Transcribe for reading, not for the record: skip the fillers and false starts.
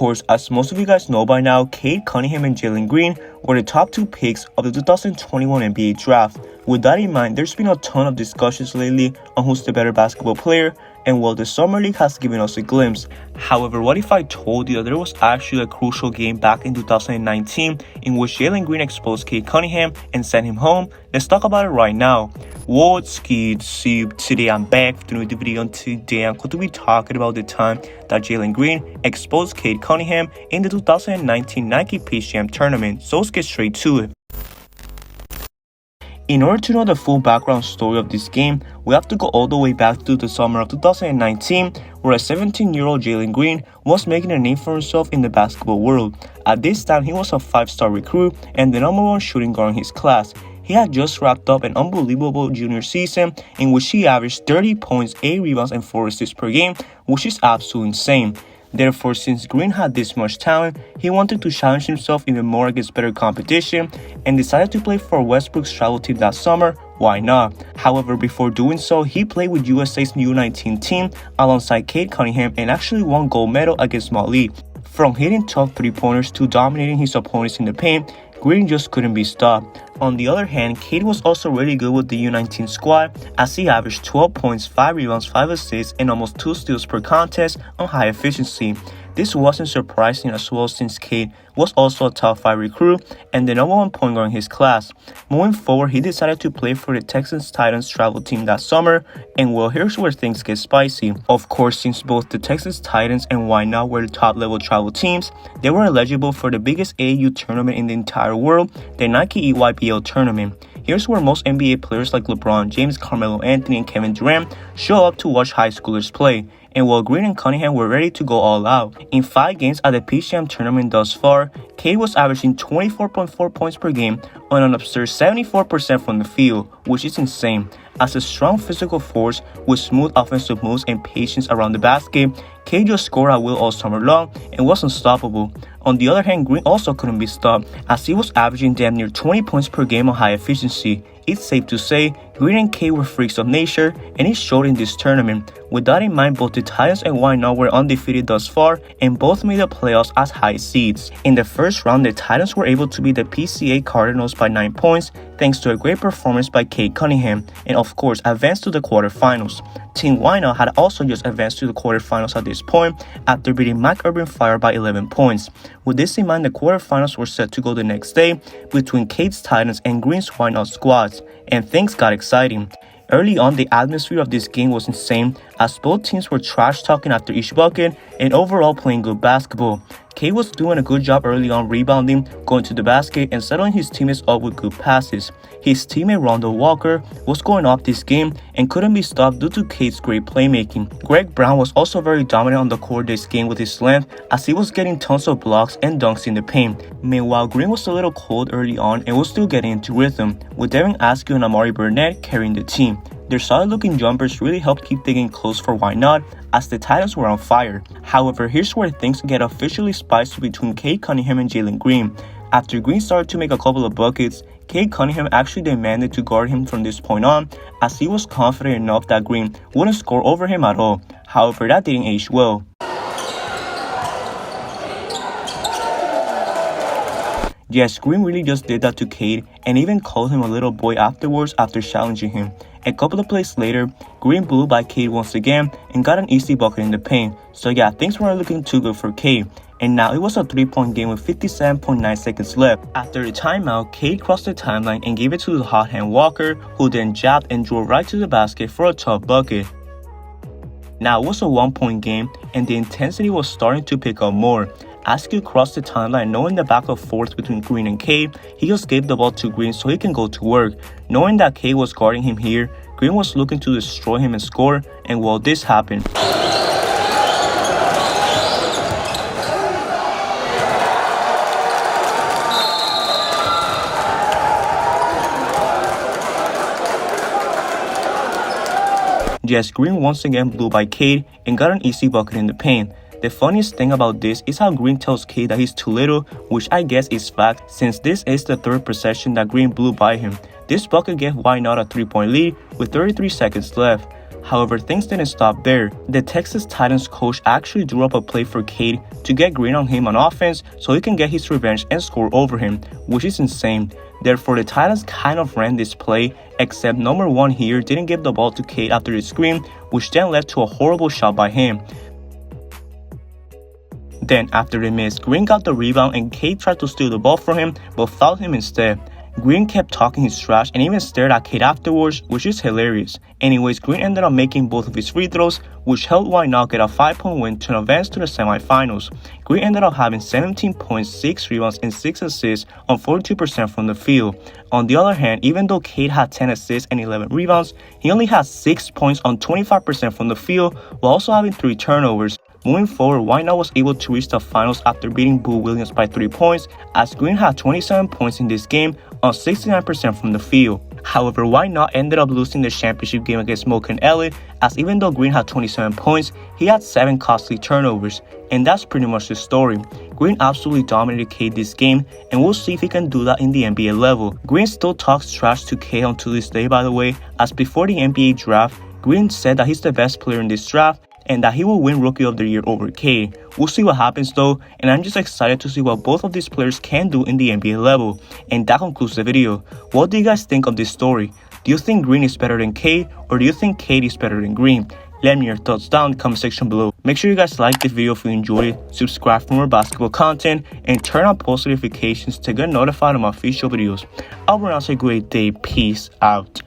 course, as most of you guys know by now, Cade Cunningham and Jalen Green were the top 2 picks of the 2021 NBA draft. With that in mind, there's been a ton of discussions lately on who's the better basketball player, and well, the Summer League has given us a glimpse. However, what if I told you that there was actually a crucial game back in 2019 in which Jalen Green exposed Cade Cunningham and sent him home? Let's talk about it right now. What's good? Today I'm back with a new video, and today I'm going to be talking about the time that Jalen Green exposed Cade Cunningham in the 2019 Nike Peach Jam tournament. So let's get straight to it. In order to know the full background story of this game, we have to go all the way back to the summer of 2019, where a 17-year-old Jalen Green was making a name for himself in the basketball world. At this time, he was a 5-star recruit and the #1 shooting guard in his class. He had just wrapped up an unbelievable junior season in which he averaged 30 points, 8 rebounds, and 4 assists per game, which is absolutely insane. Therefore, since Green had this much talent, he wanted to challenge himself even more against better competition and decided to play for Westbrook's travel team that summer. Why not? However, before doing so, he played with USA's U19 team alongside Cade Cunningham and actually won gold medal against Mali. From hitting tough 3-pointers to dominating his opponents in the paint, Green just couldn't be stopped. On the other hand, Cade was also really good with the U19 squad as he averaged 12 points, 5 rebounds, 5 assists, and almost 2 steals per contest on high efficiency. This wasn't surprising as well since Cade was also a top 5 recruit and the #1 point guard in his class. Moving forward, he decided to play for the Texas Titans travel team that summer, and well, here's where things get spicy. Of course, since both the Texas Titans and Why Not were the top level travel teams, they were eligible for the biggest AAU tournament in the entire world, the Nike EYBL tournament. Here's where most NBA players like LeBron James, Carmelo Anthony, and Kevin Durant show up to watch high schoolers play. And while Green and Cunningham were ready to go all out. In 5 games at the Peach Jam tournament thus far, Cade was averaging 24.4 points per game on an absurd 74% from the field, which is insane. As a strong physical force with smooth offensive moves and patience around the basket, Cade just scored at will all summer long and was unstoppable. On the other hand, Green also couldn't be stopped as he was averaging damn near 20 points per game on high efficiency. It's safe to say, Green and Cade were freaks of nature, and it showed in this tournament. With that in mind, both the Titans and Why Not were undefeated thus far, and both made the playoffs as high seeds. In the first round, the Titans were able to beat the PCA Cardinals by 9 points, thanks to a great performance by Cade Cunningham, and of course, advanced to the quarterfinals. Team Why Not had also just advanced to the quarterfinals at this point, after beating Mike Urban Fire by 11 points. With this in mind, the quarterfinals were set to go the next day between Cade's Titans and Green's Why Not squads, and things got exciting. Early on, the atmosphere of this game was insane as both teams were trash talking after each bucket and overall playing good basketball. Cade was doing a good job early on rebounding, going to the basket, and settling his teammates up with good passes. His teammate Rondo Walker was going off this game and couldn't be stopped due to Cade's great playmaking. Greg Brown was also very dominant on the court this game with his length as he was getting tons of blocks and dunks in the paint. Meanwhile, Green was a little cold early on and was still getting into rhythm, with Devin Askew and Amari Burnett carrying the team. Their solid-looking jumpers really helped keep the game close for Why Not, as the Titans were on fire. However, here's where things get officially spicy between Cade Cunningham and Jalen Green. After Green started to make a couple of buckets, Cade Cunningham actually demanded to guard him from this point on, as he was confident enough that Green wouldn't score over him at all. However, that didn't age well. Yes, Green really just did that to Cade and even called him a little boy afterwards after challenging him. A couple of plays later, Green blew by Cade once again and got an easy bucket in the paint. So yeah, things weren't looking too good for Cade. And now it was a 3-point game with 57.9 seconds left. After the timeout, Cade crossed the timeline and gave it to the hot hand Walker, who then jabbed and drove right to the basket for a tough bucket. Now it was a 1-point game and the intensity was starting to pick up more. Askew crossed the timeline knowing the back and forth between Green and Cade. He just gave the ball to Green so he can go to work. Knowing that Cade was guarding him here, Green was looking to destroy him and score, and well, this happened. Yes, Green once again blew by Cade and got an easy bucket in the paint. The funniest thing about this is how Green tells Cade that he's too little, which I guess is fact since this is the 3rd possession that Green blew by him. This bucket gave Why Not a 3-point lead with 33 seconds left. However, things didn't stop there. The Texas Titans coach actually drew up a play for Cade to get green on him on offense so he can get his revenge and score over him, which is insane. Therefore, the Titans kind of ran this play, except number 1 here didn't give the ball to Cade after the screen, which then led to a horrible shot by him. Then, after the miss, Green got the rebound and Cade tried to steal the ball from him, but fouled him instead. Green kept talking his trash and even stared at Cade afterwards, which is hilarious. Anyways, Green ended up making both of his free throws, which helped Why Not get a 5-point win to advance to the semifinals. Green ended up having 17 points, 6 rebounds, and 6 assists on 42% from the field. On the other hand, even though Cade had 10 assists and 11 rebounds, he only had 6 points on 25% from the field, while also having 3 turnovers. Moving forward, Why Not was able to reach the finals after beating Boo Williams by 3 points, as Green had 27 points in this game on 69% from the field. However, Why Not ended up losing the championship game against Moke and Elliott, as even though Green had 27 points, he had 7 costly turnovers. And that's pretty much the story. Green absolutely dominated Cade this game, and we'll see if he can do that in the NBA level. Green still talks trash to Cade until this day, by the way, as before the NBA draft, Green said that he's the best player in this draft, and that he will win Rookie of the Year over Cade. We'll see what happens though, and I'm just excited to see what both of these players can do in the NBA level. And that concludes the video. What do you guys think of this story? Do you think Green is better than Cade, or do you think Cade is better than Green? Let me know your thoughts down in the comment section below. Make sure you guys like this video if you enjoyed it, subscribe for more basketball content, and turn on post notifications to get notified of my official videos. I'll pronounce a great day. Peace out.